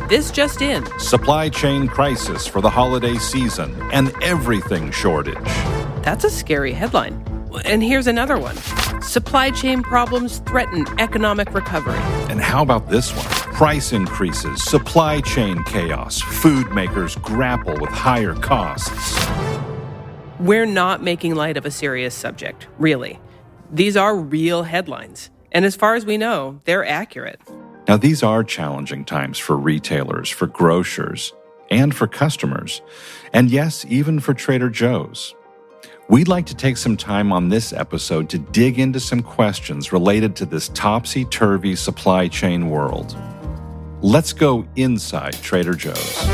This just in. Supply chain crisis for the holiday season. An everything shortage. That's a scary headline. And here's another one. Supply chain problems threaten economic recovery. And how about this one? Price increases, supply chain chaos, food makers grapple with higher costs. We're not making light of a serious subject, really. These are real headlines. And as far as we know, they're accurate. Now, these are challenging times for retailers, for grocers, and for customers. And yes, even for Trader Joe's. We'd like to take some time on this episode to dig into some questions related to this topsy-turvy supply chain world. Let's go inside Trader Joe's.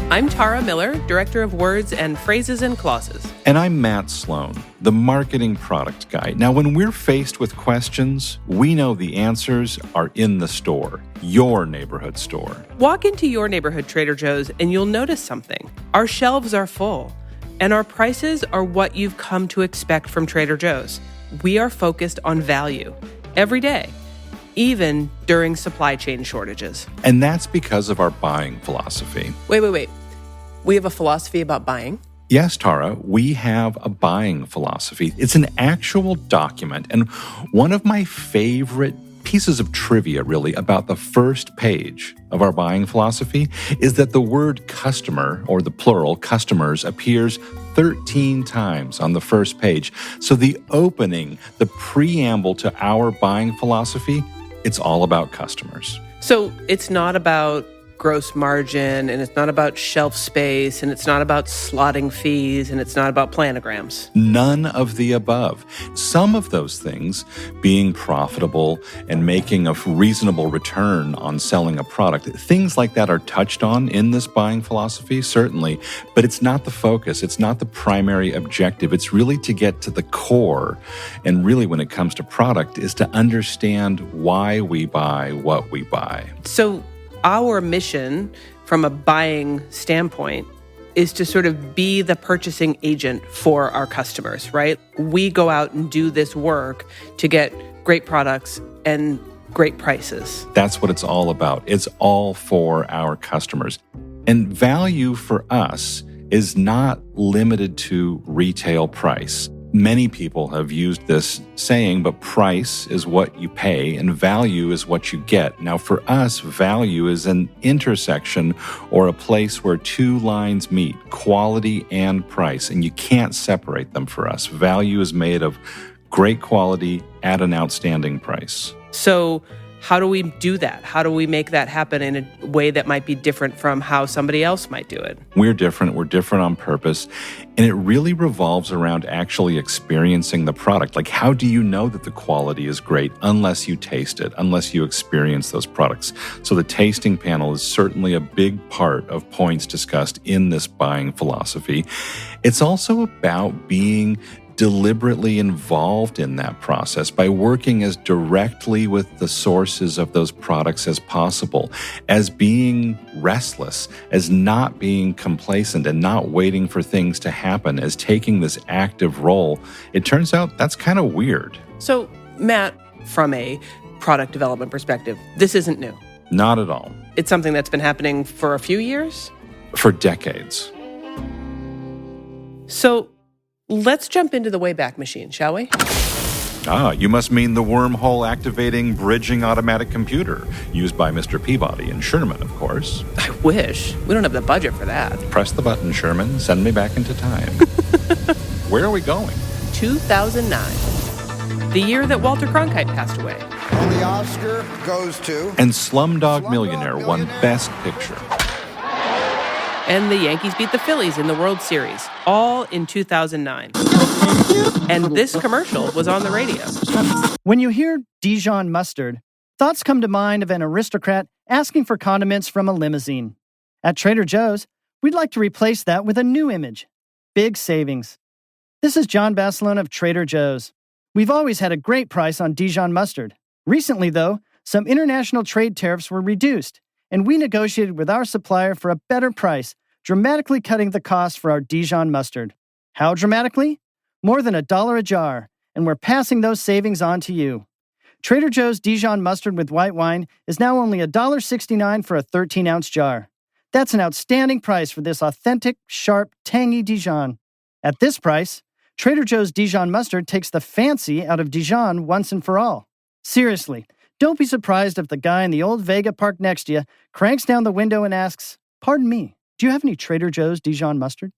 I'm Tara Miller, Director of Words and Phrases and Clauses. And I'm Matt Sloan, the marketing product guy. Now, when we're faced with questions, we know the answers are in the store, your neighborhood store. Walk into your neighborhood Trader Joe's and you'll notice something. Our shelves are full, and our prices are what you've come to expect from Trader Joe's. We are focused on value every day, even during supply chain shortages. And that's because of our buying philosophy. Wait. We have a philosophy about buying? Yes, Tara, we have a buying philosophy. It's an actual document, and one of my favorite pieces of trivia, really, about the first page of our buying philosophy is that the word customer, or the plural, customers, appears 13 times on the first page. So the opening, the preamble to our buying philosophy, it's all about customers. So it's not about gross margin, and it's not about shelf space, and it's not about slotting fees, and it's not about planograms. None of the above. Some of those things, being profitable and making a reasonable return on selling a product, things like that are touched on in this buying philosophy, certainly, but it's not the focus. It's not the primary objective. It's really to get to the core. And really, when it comes to product, is to understand why we buy what we buy. So our mission from a buying standpoint is to sort of be the purchasing agent for our customers, right? We go out and do this work to get great products and great prices. That's what it's all about. It's all for our customers. And value for us is not limited to retail price. Many people have used this saying, but price is what you pay and value is what you get. Now, for us, value is an intersection or a place where two lines meet, quality and price, and you can't separate them for us. Value is made of great quality at an outstanding price. So how do we do that? How do we make that happen in a way that might be different from how somebody else might do it? We're different on purpose, and it really revolves around actually experiencing the product. Like, how do you know that the quality is great unless you taste it, unless you experience those products? So the tasting panel is certainly a big part of points discussed in this buying philosophy. It's also about being deliberately involved in that process by working as directly with the sources of those products as possible, as being restless, as not being complacent and not waiting for things to happen, as taking this active role. It turns out that's kind of weird. So, Matt, from a product development perspective, this isn't new. Not at all. It's something that's been happening for a few years? For decades. So, let's jump into the Wayback Machine, shall we? You must mean the wormhole-activating, bridging automatic computer used by Mr. Peabody and Sherman, of course. I wish. We don't have the budget for that. Press the button, Sherman. Send me back into time. Where are we going? 2009, the year that Walter Cronkite passed away. And the Oscar goes to... And Slumdog Millionaire won Best Picture. And the Yankees beat the Phillies in the World Series, all in 2009. And this commercial was on the radio. When you hear Dijon Mustard, thoughts come to mind of an aristocrat asking for condiments from a limousine. At Trader Joe's, we'd like to replace that with a new image: big savings. This is John Basilone of Trader Joe's. We've always had a great price on Dijon Mustard. Recently, though, some international trade tariffs were reduced, and we negotiated with our supplier for a better price, dramatically cutting the cost for our Dijon mustard. How dramatically? more than $1 a jar, and we're passing those savings on to you. Trader Joe's Dijon Mustard with white wine is now only $1.69 for a 13-ounce jar. That's an outstanding price for this authentic, sharp, tangy Dijon. At this price, Trader Joe's Dijon Mustard takes the fancy out of Dijon once and for all. Seriously, don't be surprised if the guy in the old Vega parked next to you cranks down the window and asks, "Pardon me, do you have any Trader Joe's Dijon Mustard?"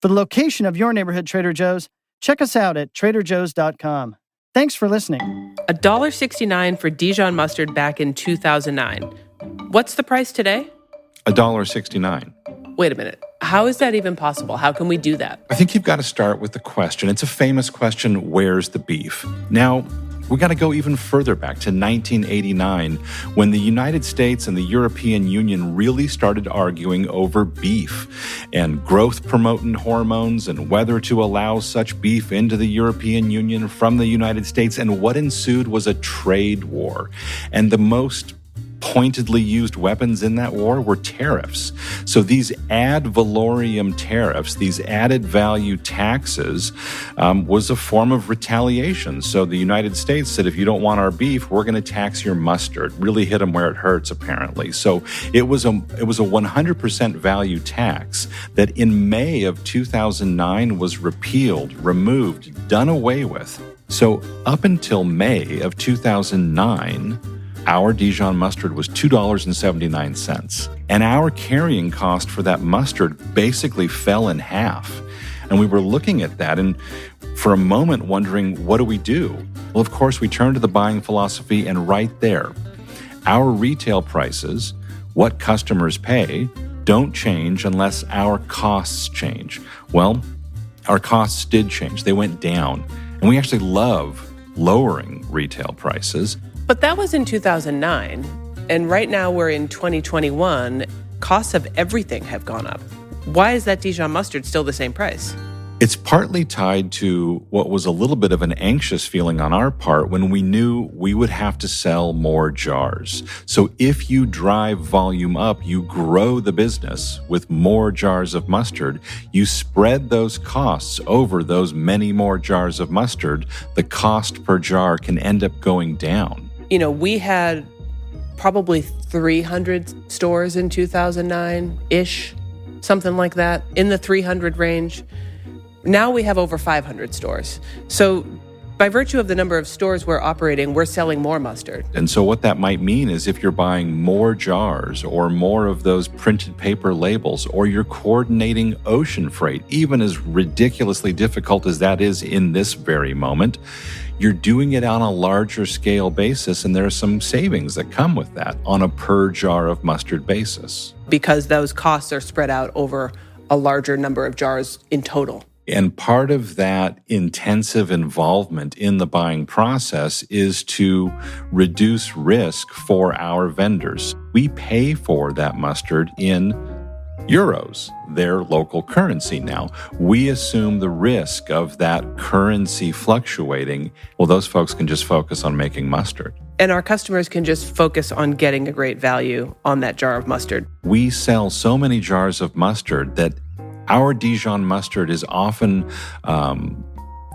For the location of your neighborhood Trader Joe's, check us out at traderjoes.com. Thanks for listening. $1.69 for Dijon mustard back in 2009. What's the price today? $1.69. Wait a minute. How is that even possible? How can we do that? I think you've got to start with the question. It's a famous question, where's the beef? Now, we got to go even further back to 1989, when the United States and the European Union really started arguing over beef and growth-promoting hormones and whether to allow such beef into the European Union from the United States. And what ensued was a trade war. And the most pointedly used weapons in that war were tariffs. So these ad valorem tariffs, these added value taxes, was a form of retaliation. So the United States said, if you don't want our beef, we're going to tax your mustard. Really hit them where it hurts, apparently. So it was a 100% value tax that in May of 2009 was repealed, removed, done away with. So up until May of 2009, our Dijon mustard was $2.79, and our carrying cost for that mustard basically fell in half. And we were looking at that and for a moment wondering, what do we do? Well, of course, we turned to the buying philosophy, and right there, our retail prices, what customers pay, don't change unless our costs change. Well, our costs did change. They went down, and we actually love lowering retail prices. But that was in 2009, and right now we're in 2021. Costs of everything have gone up. Why is that Dijon mustard still the same price? It's partly tied to what was a little bit of an anxious feeling on our part when we knew we would have to sell more jars. So if you drive volume up, you grow the business with more jars of mustard. You spread those costs over those many more jars of mustard. The cost per jar can end up going down. You know, we had probably 300 stores in 2009-ish, something like that, in the 300 range. Now we have over 500 stores. So by virtue of the number of stores we're operating, we're selling more mustard. And so what that might mean is if you're buying more jars or more of those printed paper labels, or you're coordinating ocean freight, even as ridiculously difficult as that is in this very moment, you're doing it on a larger scale basis, and there are some savings that come with that on a per jar of mustard basis. Because those costs are spread out over a larger number of jars in total. And part of that intensive involvement in the buying process is to reduce risk for our vendors. We pay for that mustard in euros, their local currency now. We assume the risk of that currency fluctuating. Well, those folks can just focus on making mustard. And our customers can just focus on getting a great value on that jar of mustard. We sell so many jars of mustard that our Dijon mustard is often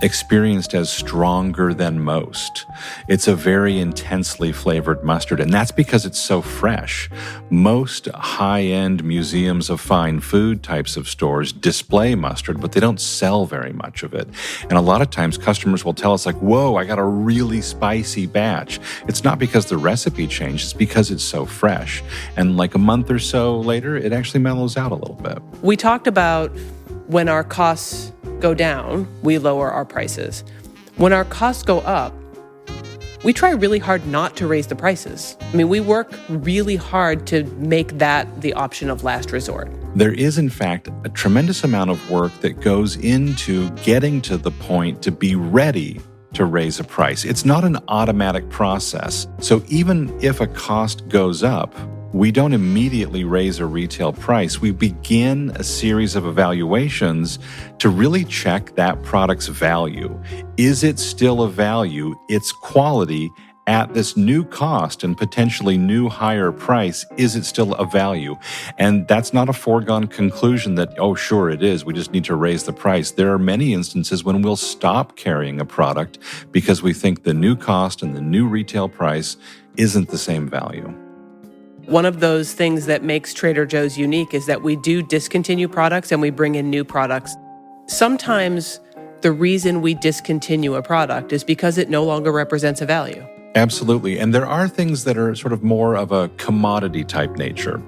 experienced as stronger than most. It's a very intensely flavored mustard, and that's because it's so fresh. Most high-end museums of fine food types of stores display mustard, but they don't sell very much of it. And a lot of times customers will tell us like, whoa, I got a really spicy batch. It's not because the recipe changed, it's because it's so fresh. And like a month or so later, it actually mellows out a little bit. We talked about when our costs go down, we lower our prices. When our costs go up, we try really hard not to raise the prices. I mean, we work really hard to make that the option of last resort. There is, in fact, a tremendous amount of work that goes into getting to the point to be ready to raise a price. It's not an automatic process. So even if a cost goes up, we don't immediately raise a retail price. We begin a series of evaluations to really check that product's value. Is it still a value, its quality, at this new cost and potentially new higher price, is it still a value? And that's not a foregone conclusion that, oh, sure it is, we just need to raise the price. There are many instances when we'll stop carrying a product because we think the new cost and the new retail price isn't the same value. One of those things that makes Trader Joe's unique is that we do discontinue products and we bring in new products. Sometimes the reason we discontinue a product is because it no longer represents a value. Absolutely. And there are things that are sort of more of a commodity type nature.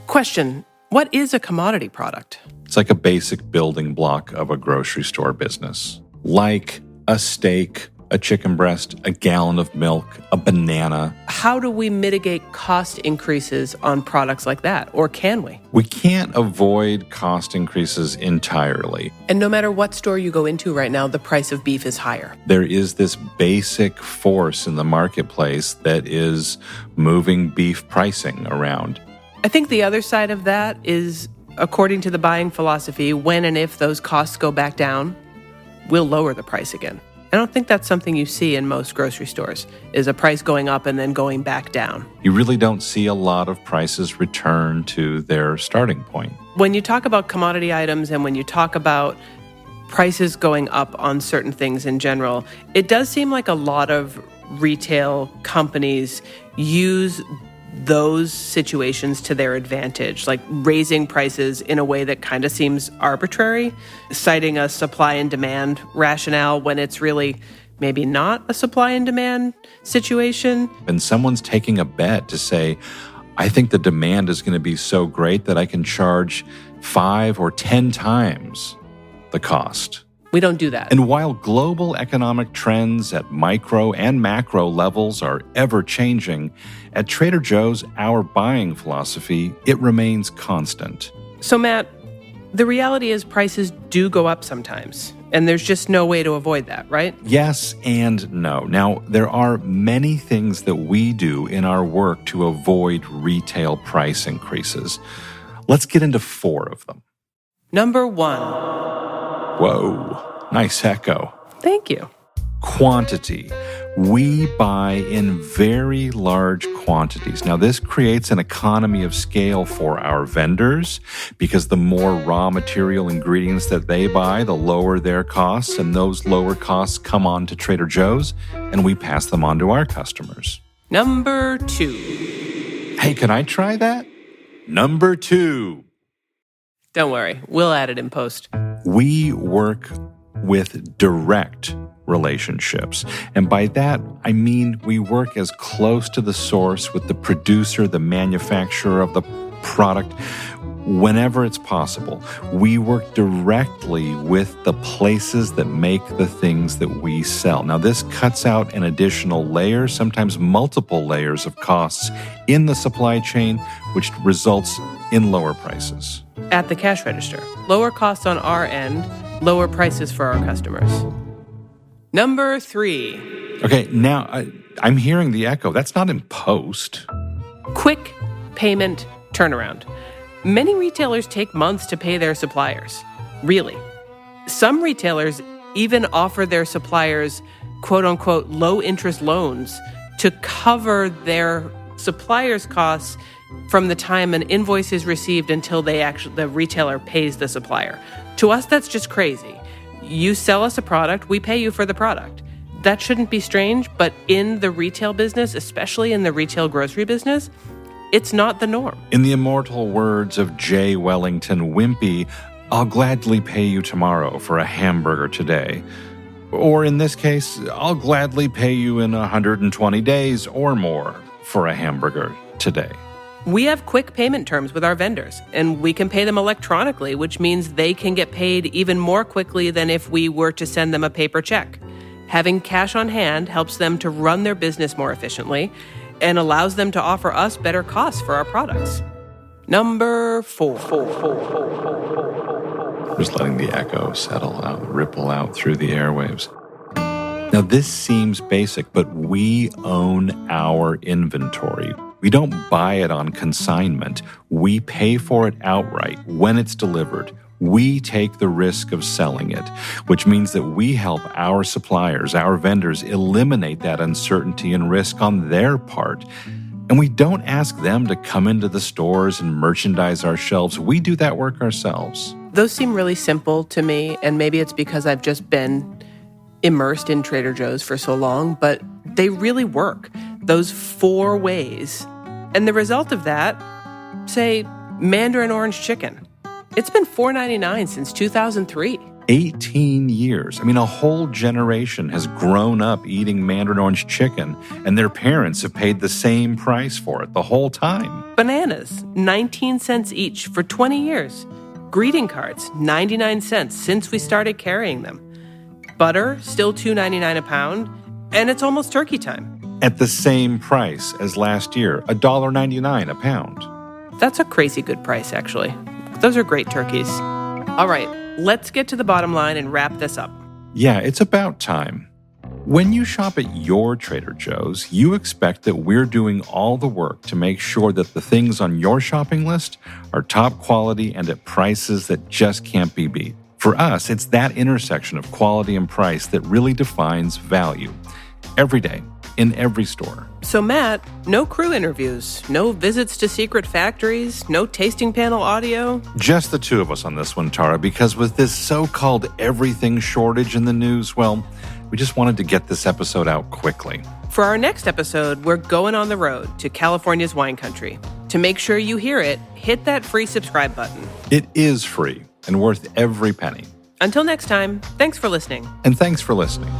Question, what is a commodity product? It's like a basic building block of a grocery store business, like a steak, a chicken breast, a gallon of milk, a banana. How do we mitigate cost increases on products like that? Or can we? We can't avoid cost increases entirely. And no matter what store you go into right now, the price of beef is higher. There is this basic force in the marketplace that is moving beef pricing around. I think the other side of that is, according to the buying philosophy, when and if those costs go back down, we'll lower the price again. I don't think that's something you see in most grocery stores, is a price going up and then going back down. You really don't see a lot of prices return to their starting point. When you talk about commodity items and when you talk about prices going up on certain things in general, it does seem like a lot of retail companies use those situations to their advantage, like raising prices in a way that kind of seems arbitrary, citing a supply and demand rationale when it's really maybe not a supply and demand situation. And someone's taking a bet to say, I think the demand is going to be so great that I can charge 5 or 10 times the cost. We don't do that. And while global economic trends at micro and macro levels are ever changing, at Trader Joe's, our buying philosophy, it remains constant. So Matt, the reality is prices do go up sometimes, and there's just no way to avoid that, right? Yes and no. Now, there are many things that we do in our work to avoid retail price increases. Let's get into 4 of them. Number 1. Whoa, nice echo. Thank you. Quantity. We buy in very large quantities. Now, this creates an economy of scale for our vendors because the more raw material ingredients that they buy, the lower their costs, and those lower costs come on to Trader Joe's, and we pass them on to our customers. Number 2. Hey, can I try that? Number 2. Don't worry, we'll add it in post. We work with direct relationships. And by that, I mean we work as close to the source with the producer, the manufacturer of the product, whenever it's possible. We work directly with the places that make the things that we sell. Now, this cuts out an additional layer, sometimes multiple layers of costs in the supply chain, which results in lower prices. At the cash register. Lower costs on our end, lower prices for our customers. Number 3. Okay, now I'm hearing the echo. That's not in post. Quick payment turnaround. Many retailers take months to pay their suppliers. Really. Some retailers even offer their suppliers quote-unquote low-interest loans to cover their suppliers' costs from the time an invoice is received until the retailer pays the supplier. To us, that's just crazy. You sell us a product, we pay you for the product. That shouldn't be strange, but in the retail business, especially in the retail grocery business, it's not the norm. In the immortal words of J. Wellington Wimpy, I'll gladly pay you tomorrow for a hamburger today. Or in this case, I'll gladly pay you in 120 days or more for a hamburger today. We have quick payment terms with our vendors, and we can pay them electronically, which means they can get paid even more quickly than if we were to send them a paper check. Having cash on hand helps them to run their business more efficiently and allows them to offer us better costs for our products. Number 4. Just letting the echo settle out, ripple out through the airwaves. Now, this seems basic, but we own our inventory. We don't buy it on consignment. We pay for it outright when it's delivered. We take the risk of selling it, which means that we help our suppliers, our vendors, eliminate that uncertainty and risk on their part. And we don't ask them to come into the stores and merchandise our shelves. We do that work ourselves. Those seem really simple to me, and maybe it's because I've just been immersed in Trader Joe's for so long, but they really work. Those 4 ways. And the result of that, say, Mandarin orange chicken. It's been $4.99 since 2003. 18 years. I mean, a whole generation has grown up eating Mandarin orange chicken, and their parents have paid the same price for it the whole time. Bananas, 19 cents each for 20 years. Greeting cards, 99 cents since we started carrying them. Butter, still $2.99 a pound, and it's almost turkey time. At the same price as last year, $1.99 a pound. That's a crazy good price, actually. Those are great turkeys. All right, let's get to the bottom line and wrap this up. Yeah, it's about time. When you shop at your Trader Joe's, you expect that we're doing all the work to make sure that the things on your shopping list are top quality and at prices that just can't be beat. For us, it's that intersection of quality and price that really defines value. Every day, in every store. So Matt, no crew interviews, no visits to secret factories, no tasting panel audio. Just the two of us on this one, Tara, because with this so-called everything shortage in the news, well, we just wanted to get this episode out quickly. For our next episode, we're going on the road to California's wine country. To make sure you hear it, hit that free subscribe button. It is free and worth every penny. Until next time, thanks for listening. And thanks for listening.